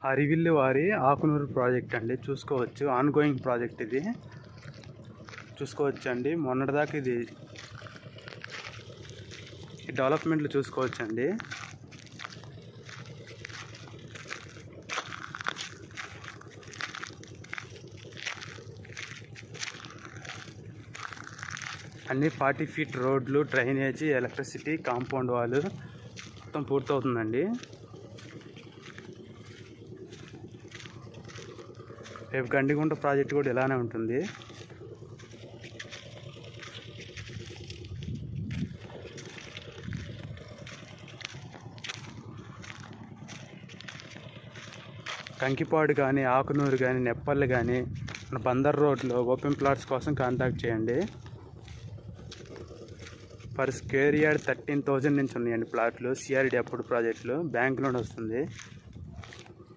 అరివిల్లి వారి ఆకునూరు ప్రాజెక్ట్ అండి. చూసుకోవచ్చు, ఆన్ గోయింగ్ ప్రాజెక్ట్ ఇది. చూసుకోవచ్చు అండి, మొన్నటిదాకా ఇది డెవలప్మెంట్లు చూసుకోవచ్చు అండి. అన్నీ 40 ఫీట్ రోడ్లు, డ్రైనేజీ, ఎలక్ట్రిసిటీ, కాంపౌండ్ వాల్ మొత్తం పూర్తవుతుందండి. రేపు గండిగుంట ప్రాజెక్ట్ కూడా ఇలానే ఉంటుంది. కంకిపాడు కానీ, ఆకునూరు కానీ, నెప్పల్లి కానీ, మన బందర్ రోడ్లో ఓపెన్ ప్లాట్స్ కోసం కాంటాక్ట్ చేయండి. పర్ స్క్వేర్ యార్డ్ 13,000 నుంచి ఉన్నాయండి ప్లాట్లు. సిఆర్డి అప్పుడు ప్రాజెక్టులు, బ్యాంక్ లోన్ వస్తుంది.